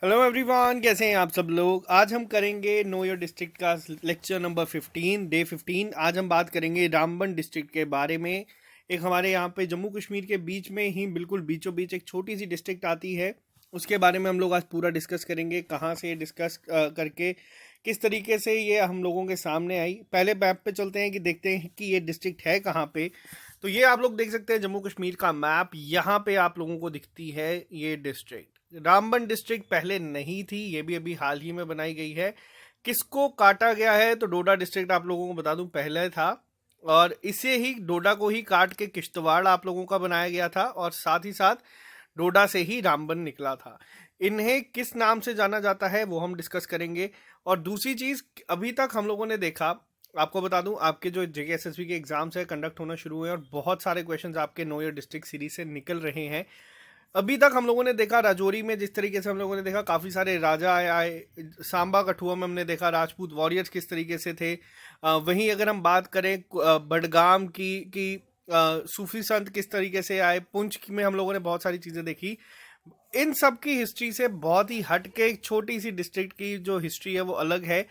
Hello everyone, कैसे हैं आप सब लोग। आज हम करेंगे नो योर डिस्ट्रिक्ट का लेक्चर नंबर 15 डे 15। आज हम बात करेंगे रामबन डिस्ट्रिक्ट के बारे में। एक हमारे यहाँ पे जम्मू कश्मीर के बीच में ही बिल्कुल बीचों बीच एक छोटी सी डिस्ट्रिक्ट आती है, उसके बारे में हम लोग आज पूरा डिस्कस करेंगे। कहाँ से डिस्कस करके किस तरीके से ये हम लोगों के सामने आई। पहले मैप पे चलते हैं कि देखते हैं कि ये डिस्ट्रिक्ट है कहाँ पे। तो ये आप लोग देख सकते हैं जम्मू कश्मीर का मैप, यहाँ पे आप लोगों को दिखती है ये डिस्ट्रिक्ट। रामबन डिस्ट्रिक्ट पहले नहीं थी, ये भी अभी हाल ही में बनाई गई है। किसको काटा गया है तो डोडा डिस्ट्रिक्ट आप लोगों को बता दूं पहले था, और इसे ही डोडा को ही काट के किश्तवाड़ आप लोगों का बनाया गया था, और साथ ही साथ डोडा से ही रामबन निकला था। इन्हें किस नाम से जाना जाता है वो हम डिस्कस करेंगे। और दूसरी चीज, अभी तक हम लोगों ने देखा, आपको बता दूं आपके जो जेकेएसएसबी के एग्जाम्स है कंडक्ट होना शुरू हुए और बहुत सारे क्वेश्चंस आपके नो ईयर डिस्ट्रिक्ट सीरीज से निकल रहे हैं। अभी तक हम लोगों ने देखा राजौरी में जिस तरीके से हम लोगों ने देखा काफ़ी सारे राजा आए, सांबा कठुआ में हमने देखा राजपूत वॉरियर्स किस तरीके से थे। वहीं अगर हम बात करें बडगाम की कि सूफी संत किस तरीके से आए, पुंछ में हम लोगों ने बहुत सारी चीज़ें देखी। इन सब की हिस्ट्री से बहुत ही हट के एक छोटी सी डिस्ट्रिक्ट की जो हिस्ट्री है वो अलग है।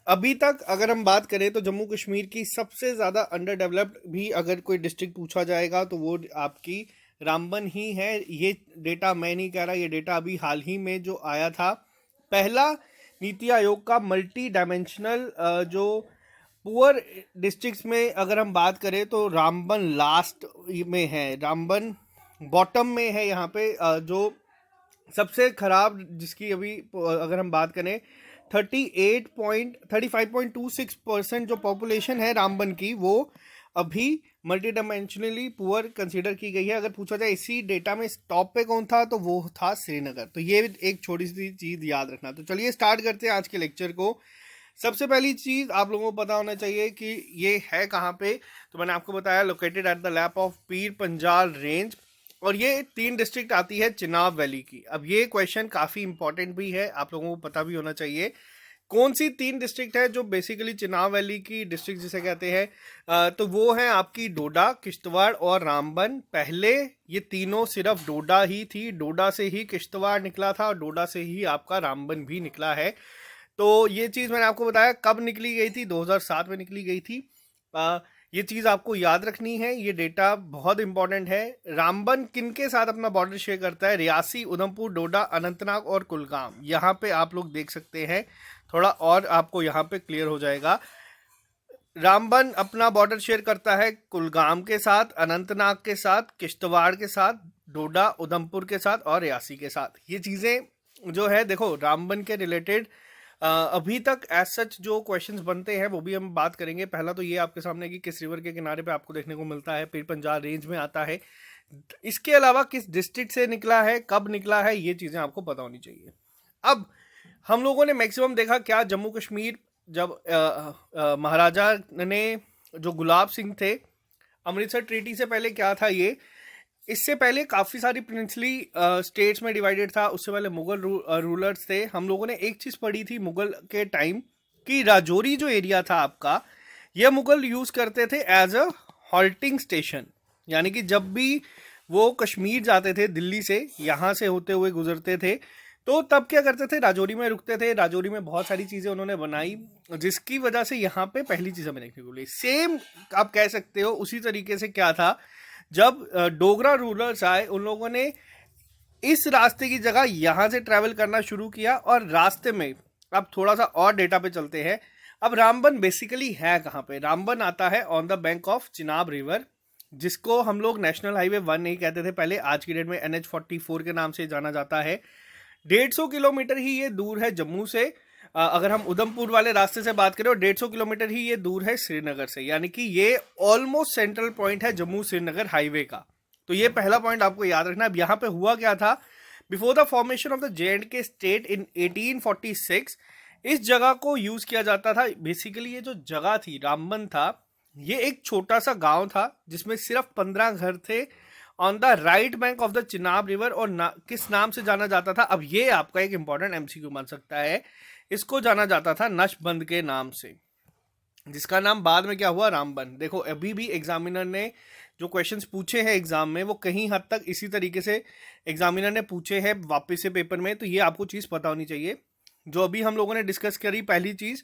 अभी तक अगर हम बात करें तो जम्मू कश्मीर की सबसे ज़्यादा अंडर डेवलप्ड भी अगर कोई डिस्ट्रिक्ट पूछा जाएगा तो वो आपकी रामबन ही है। ये डेटा मैं नहीं कह रहा, ये डेटा अभी हाल ही में जो आया था। पहला नीति आयोग का मल्टी डायमेंशनल जो पुअर डिस्ट्रिक्ट्स में अगर हम बात करें तो रामबन लास्ट में है, रामबन बॉटम में है। यहाँ पे जो सबसे खराब जिसकी अभी अगर हम बात करें 35.26% जो पॉपुलेशन है रामबन की, वो अभी मल्टी डायमेंशनली पुअर कंसीडर की गई है। अगर पूछा जाए इसी डेटा में टॉप पे कौन था तो वो था श्रीनगर। तो ये एक छोटी सी चीज़ याद रखना। तो चलिए स्टार्ट करते हैं आज के लेक्चर को। सबसे पहली चीज़ आप लोगों को पता होना चाहिए कि ये है कहाँ पे। तो मैंने आपको बताया located at the lap of Pir Panjal range, और ये 3 डिस्ट्रिक्ट आती है चिनाब वैली की। अब ये क्वेश्चन काफ़ी इंपॉर्टेंट भी है, आप लोगों को पता भी होना चाहिए कौन सी 3 डिस्ट्रिक्ट है जो बेसिकली चिनाब वैली की डिस्ट्रिक्ट जिसे कहते हैं। तो वो है आपकी डोडा, किश्तवाड़ और रामबन। पहले ये तीनों सिर्फ डोडा ही थी, डोडा से ही किश्तवाड़ निकला था और डोडा से ही आपका रामबन भी निकला है। तो ये चीज़ मैंने आपको बताया कब निकली गई थी, 2007 में निकली गई थी। ये चीज़ आपको याद रखनी है, ये डेटा बहुत इंपॉर्टेंट है। रामबन किन के साथ अपना बॉर्डर शेयर करता है? रियासी, उधमपुर, डोडा, अनंतनाग और कुलगाम। यहाँ पे आप लोग देख सकते हैं, थोड़ा और आपको यहाँ पे क्लियर हो जाएगा। रामबन अपना बॉर्डर शेयर करता है कुलगाम के साथ, अनंतनाग के साथ, किश्तवाड़ के साथ, डोडा उधमपुर के साथ और रियासी के साथ। ये चीज़ें जो है देखो रामबन के रिलेटेड अभी तक एज सच जो क्वेश्चंस बनते हैं वो भी हम बात करेंगे। पहला तो ये आपके सामने कि किस रिवर के किनारे पे आपको देखने को मिलता है, पीर पंजाल रेंज में आता है। इसके अलावा किस डिस्ट्रिक्ट से निकला है, कब निकला है, ये चीज़ें आपको पता होनी चाहिए। अब हम लोगों ने मैक्सिमम देखा क्या, जम्मू कश्मीर जब महाराजा ने जो गुलाब सिंह थे, अमृतसर ट्रीटी से पहले क्या था ये, इससे पहले काफ़ी सारी प्रिंसली स्टेट्स में डिवाइडेड था। उससे पहले मुगल रूलर्स थे। हम लोगों ने एक चीज़ पढ़ी थी मुगल के टाइम कि राजौरी जो एरिया था आपका, यह मुगल यूज़ करते थे एज अ हॉल्टिंग स्टेशन। यानी कि जब भी वो कश्मीर जाते थे दिल्ली से, यहाँ से होते हुए गुजरते थे, तो तब क्या करते थे, राजौरी में रुकते थे। राजौरी में बहुत सारी चीज़ें उन्होंने बनाई, जिसकी वजह से यहाँ पे पहली चीज़ हमें देखने को मिली। सेम आप कह सकते हो उसी तरीके से क्या था, जब डोगरा रूलर्स आए, उन लोगों ने इस रास्ते की जगह यहाँ से ट्रैवल करना शुरू किया। और रास्ते में अब थोड़ा सा और डेटा पे चलते हैं। अब रामबन बेसिकली है कहाँ पे? रामबन आता है on the bank of Chenab river, जिसको हम लोग नेशनल हाईवे 1 नहीं कहते थे पहले, आज की डेट में NH44 के नाम से जाना जाता है। 150 किलोमीटर ही ये दूर है जम्मू से। अगर हम उधमपुर वाले रास्ते से बात करें, और 150 किलोमीटर ही ये दूर है श्रीनगर से। यानी कि ये ऑलमोस्ट सेंट्रल पॉइंट है जम्मू श्रीनगर हाईवे का। तो ये पहला पॉइंट आपको याद रखना। अब यहाँ पे हुआ क्या था, before the formation of the J&K state in 1846 इस जगह को यूज किया जाता था। बेसिकली ये जो जगह थी रामबन था, ये एक छोटा सा गांव था जिसमें सिर्फ 15 घर थे on the right bank of the Chenab river. और किस नाम से जाना जाता था? अब ये आपका एक इंपॉर्टेंट MCQ बन सकता है। इसको जाना जाता था नशबंद के नाम से, जिसका नाम बाद में क्या हुआ, रामबन। देखो अभी भी एग्जामिनर ने जो क्वेश्चंस पूछे हैं एग्जाम में वो कहीं हद तक इसी तरीके से एग्जामिनर ने पूछे हैं वापस से पेपर में, तो ये आपको चीज़ पता होनी चाहिए। जो अभी हम लोगों ने डिस्कस करी पहली चीज़,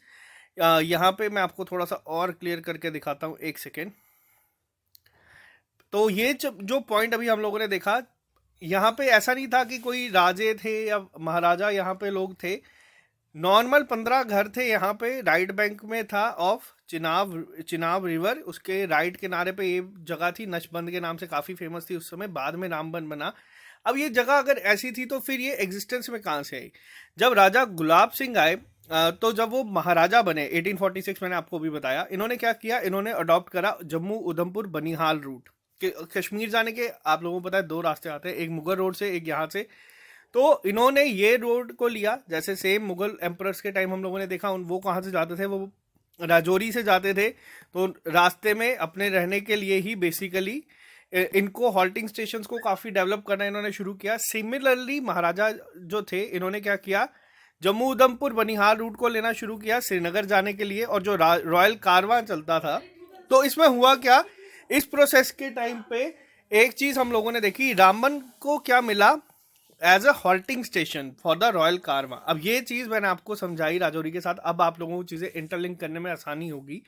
यहाँ पे मैं आपको थोड़ा सा और क्लियर करके दिखाता हूँ, एक सेकेंड। तो ये जो पॉइंट अभी हम लोगों ने देखा, यहाँ पे ऐसा नहीं था कि कोई राजे थे या महाराजा यहाँ पे लोग थे। नॉर्मल 15 घर थे यहाँ पे, राइट बैंक में था ऑफ चिनाब रिवर, उसके राइट किनारे पे ये जगह थी, नशबंद के नाम से काफ़ी फेमस थी उस समय, बाद में रामबन बना। अब ये जगह अगर ऐसी थी तो फिर ये एग्जिस्टेंस में कहाँ से आई? जब राजा गुलाब सिंह आए, तो जब वो महाराजा बने 1846, मैंने आपको भी बताया, इन्होंने क्या किया, इन्होंने अडॉप्ट करा जम्मू उधमपुर बनिहाल रूट। कश्मीर जाने के आप लोगों को पता है 2 रास्ते आते हैं, एक मुगल रोड से, एक यहाँ से। तो इन्होंने ये रोड को लिया, जैसे सेम मुगल एम्परर्स के टाइम हम लोगों ने देखा वो कहाँ से जाते थे, वो राजौरी से जाते थे। तो रास्ते में अपने रहने के लिए ही बेसिकली इनको हॉल्टिंग स्टेशंस को काफ़ी डेवलप करना इन्होंने शुरू किया। सिमिलरली महाराजा जो थे, इन्होंने क्या किया, जम्मू उधमपुर बनिहाल रूट को लेना शुरू किया श्रीनगर जाने के लिए, और जो रॉयल कारवां चलता था। तो इसमें हुआ क्या, इस प्रोसेस के टाइम पे एक चीज़ हम लोगों ने देखी, रामबन को क्या मिला, as a halting station for the royal caravan. अब ये चीज़ मैंने आपको समझाई राजौरी के साथ, अब आप लोगों को चीज़ें इंटरलिंक करने में आसानी होगी।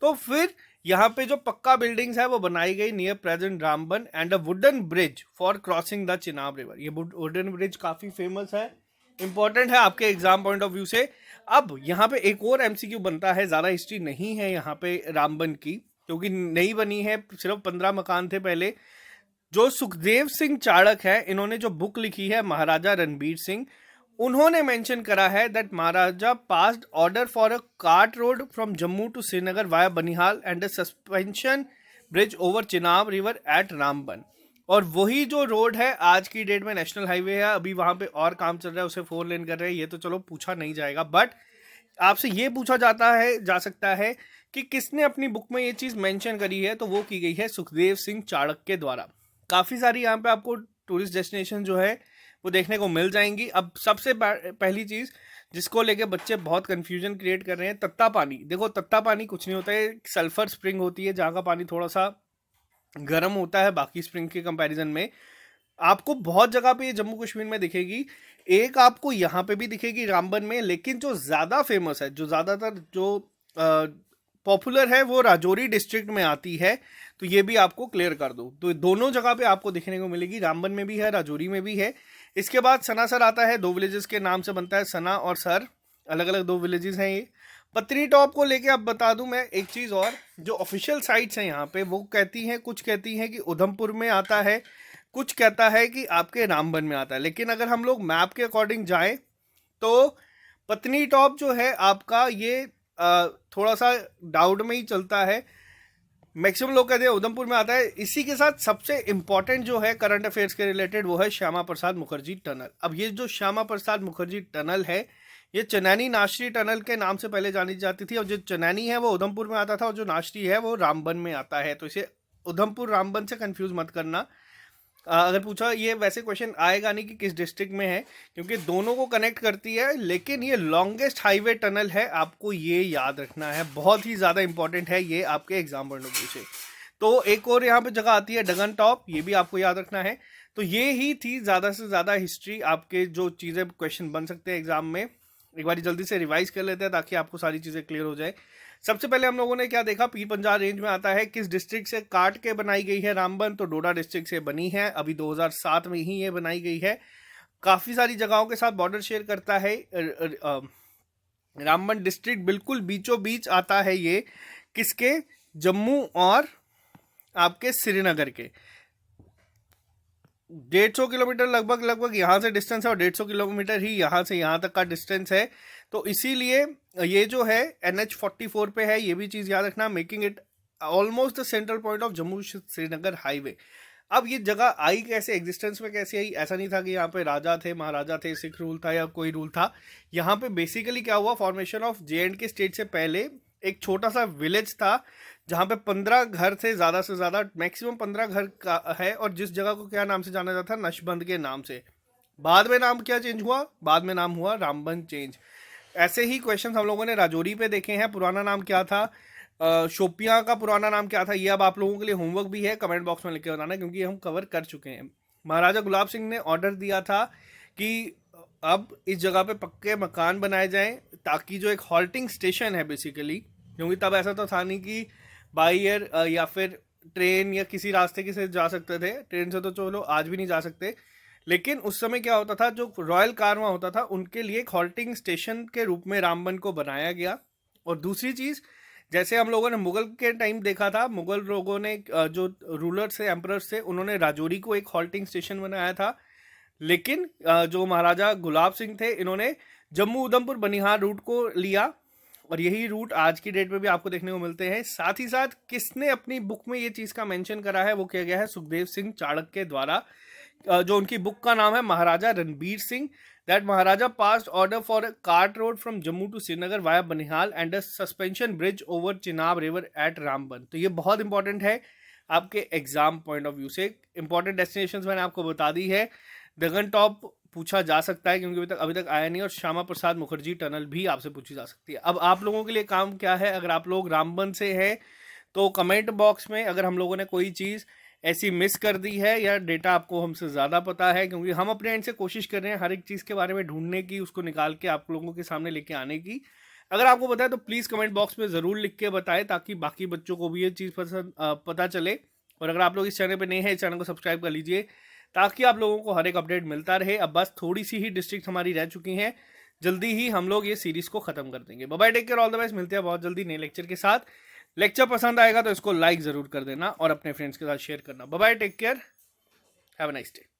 तो फिर यहाँ पे जो पक्का बिल्डिंग्स है वो बनाई गई near present Ramban, and a wooden bridge for crossing the Chenab river. ये वुडन ब्रिज काफ़ी फेमस है, इंपॉर्टेंट है आपके एग्जाम पॉइंट ऑफ व्यू से। अब यहाँ पे एक और एमसीक्यू बनता है, ज़्यादा हिस्ट्री नहीं है यहाँ पे रामबन की, क्योंकि नई बनी है, सिर्फ 15 मकान थे पहले। जो सुखदेव सिंह चाणक्य है, इन्होंने जो बुक लिखी है महाराजा रणबीर सिंह, उन्होंने मेंशन करा है that Maharaja passed order for a cart road from Jammu to Srinagar via Banihal and a suspension bridge over Chenab river at Ramban. और वही जो रोड है आज की डेट में नेशनल हाईवे है, अभी वहां पे और काम चल रहा है, उसे 4 लेन कर रहे हैं, ये तो चलो पूछा नहीं जाएगा। बट आपसे ये पूछा जा सकता है कि किसने अपनी बुक में ये चीज़ मेंशन करी है, तो वो की गई है सुखदेव सिंह चाणक्य के द्वारा। काफ़ी सारी यहाँ पे आपको टूरिस्ट डेस्टिनेशन जो है वो देखने को मिल जाएंगी। अब सबसे पहली चीज़ जिसको लेके बच्चे बहुत कंफ्यूजन क्रिएट कर रहे हैं, तत्ता पानी। देखो तत्ता पानी कुछ नहीं होता है, सल्फर स्प्रिंग होती है जहाँ का पानी थोड़ा सा गर्म होता है बाकी स्प्रिंग के कंपैरिजन में। आपको बहुत जगह पे ये जम्मू कश्मीर में दिखेगी, एक आपको यहाँ पे भी दिखेगी रामबन में, लेकिन जो ज़्यादा फेमस है, जो ज़्यादातर जो पॉपुलर है, वो राजौरी डिस्ट्रिक्ट में आती है। तो ये भी आपको क्लियर कर दो, तो दोनों जगह पे आपको दिखने को मिलेगी, रामबन में भी है, राजौरी में भी है। इसके बाद सनासर आता है, 2 विलेजेस के नाम से बनता है, सना और सर, अलग अलग 2 विलेजेस हैं ये। पत्नी टॉप को लेके अब बता दूं मैं एक चीज़ और, जो ऑफिशियल साइट्स हैं यहाँ पे वो कहती हैं, कुछ कहती हैं कि उधमपुर में आता है, कुछ कहता है कि आपके रामबन में आता है। लेकिन अगर हम लोग मैप के अकॉर्डिंग जाएं तो पत्नी टॉप जो है आपका ये थोड़ा सा डाउट में ही चलता है, मैक्सिमम लोग कहते हैं उधमपुर में आता है। इसी के साथ सबसे इंपॉर्टेंट जो है करंट अफेयर्स के रिलेटेड वो है श्यामा प्रसाद मुखर्जी टनल। अब ये जो श्यामा प्रसाद मुखर्जी टनल है, ये चनैनी नाश्री टनल के नाम से पहले जानी जाती थी, और जो चनैनी है वो उधमपुर में आता था, और जो नाश्री है वो रामबन में आता है। तो इसे उधमपुर रामबन से कंफ्यूज मत करना। अगर पूछा, ये वैसे क्वेश्चन आएगा नहीं कि किस डिस्ट्रिक्ट में है, क्योंकि दोनों को कनेक्ट करती है, लेकिन ये लॉन्गेस्ट हाईवे टनल है, आपको ये याद रखना है, बहुत ही ज़्यादा इंपॉर्टेंट है ये आपके एग्जाम पॉइंट ऑफ व्यू से। तो एक और यहाँ पे जगह आती है डगन टॉप, ये भी आपको याद रखना है। तो ये ही थी ज़्यादा से ज़्यादा हिस्ट्री, आपके जो चीज़ें क्वेश्चन बन सकते हैं एग्जाम में। एक बार जल्दी से रिवाइज कर लेते हैं ताकि आपको सारी चीज़ें क्लियर हो जाए। सबसे पहले हम लोगों ने क्या देखा, पीर पंजाल रेंज में आता है, किस डिस्ट्रिक्ट से काट के बनाई गई है रामबन, तो डोडा डिस्ट्रिक्ट से बनी है, अभी 2007 में ही ये बनाई गई है। काफ़ी सारी जगहों के साथ बॉर्डर शेयर करता है रामबन डिस्ट्रिक्ट, बिल्कुल बीचों बीच आता है ये, किसके, जम्मू और आपके श्रीनगर के। 150 किलोमीटर लगभग यहाँ से डिस्टेंस है, और 150 किलोमीटर ही यहाँ से यहाँ तक का डिस्टेंस है। तो इसीलिए ये जो है NH44 पे है, ये भी चीज़ याद रखना, making it almost the central point of Jammu Srinagar highway. अब ये जगह आई कैसे, एग्जिस्टेंस में कैसे आई? ऐसा नहीं था कि यहाँ पे राजा थे, महाराजा थे, सिख रूल था या कोई रूल था। यहाँ पे बेसिकली क्या हुआ, फॉर्मेशन ऑफ JNK स्टेट से पहले एक छोटा सा विलेज था जहाँ पे 15 घर थे, ज़्यादा से ज़्यादा मैक्सिमम 15 घर का है, और जिस जगह को क्या नाम से जाना जाता था, नशबंद के नाम से। बाद में नाम क्या चेंज हुआ, बाद में नाम हुआ रामबन चेंज। ऐसे ही क्वेश्चन हम लोगों ने राजौरी पे देखे हैं, पुराना नाम क्या था, शोपियां का पुराना नाम क्या था, ये अब आप लोगों के लिए होमवर्क भी है, कमेंट बॉक्स में लिख के बताना, क्योंकि हम कवर कर चुके हैं। महाराजा गुलाब सिंह ने ऑर्डर दिया था कि अब इस जगह पे पक्के मकान बनाए जाएं, ताकि जो एक हॉल्टिंग स्टेशन है बेसिकली, क्योंकि तब ऐसा तो था नहीं कि बाई एयर या फिर ट्रेन या किसी रास्ते के से जा सकते थे। ट्रेन से तो चलो आज भी नहीं जा सकते, लेकिन उस समय क्या होता था, जो रॉयल कारवां होता था उनके लिए एक हॉल्टिंग स्टेशन के रूप में रामबन को बनाया गया। और दूसरी चीज़, जैसे हम लोगों ने मुगल के टाइम देखा था, मुगल लोगों ने जो रूलर्स थे, एम्परर्स थे, उन्होंने राजौरी को एक हॉल्टिंग स्टेशन बनाया था। लेकिन जो महाराजा गुलाब सिंह थे, इन्होंने जम्मू उधमपुर बनिहाल रूट को लिया, और यही रूट आज की डेट में भी आपको देखने को मिलते हैं। साथ ही साथ किसने अपनी बुक में ये चीज़ का मेंशन करा है, वो किया गया है सुखदेव सिंह चाणक्य द्वारा। जो उनकी बुक का नाम है Maharaja Ranbir Singh, that Maharaja passed order for a cart road from Jammu to Srinagar via Banihal and a suspension bridge over Chenab river at Ramban. तो ये बहुत इंपॉर्टेंट है आपके एग्जाम पॉइंट ऑफ व्यू से। इंपॉर्टेंट डेस्टिनेशंस मैंने आपको बता दी है। गगन टॉप पूछा जा सकता है, क्योंकि अभी तक आया नहीं, और श्यामा प्रसाद मुखर्जी टनल भी आपसे पूछी जा सकती है। अब आप लोगों के लिए काम क्या है, अगर आप लोग रामबन से हैं तो कमेंट बॉक्स में अगर हम लोगों ने कोई चीज़ ऐसी मिस कर दी है या डेटा आपको हमसे ज़्यादा पता है, क्योंकि हम अपने एंड से कोशिश कर रहे हैं हर एक चीज़ के बारे में ढूंढने की, उसको निकाल के आप लोगों के सामने लेके आने की। अगर आपको पता है तो प्लीज़ कमेंट बॉक्स में ज़रूर लिख के बताएं, ताकि बाकी बच्चों को भी ये चीज़ पता चले। और अगर आप लोग इस चैनल पर नए हैं, चैनल को सब्सक्राइब कर लीजिए, ताकि आप लोगों को हर एक अपडेट मिलता रहे। अब बस थोड़ी सी ही डिस्ट्रिक्ट हमारी रह चुकी हैं, जल्दी ही हम लोग ये सीरीज़ को ख़त्म कर देंगे। Bye bye, take care, all the best. मिलते हैं बहुत जल्दी नए लेक्चर के साथ। लेक्चर पसंद आएगा तो इसको लाइक ज़रूर कर देना और अपने फ्रेंड्स के साथ शेयर करना। Bye bye, take care, have a nice day.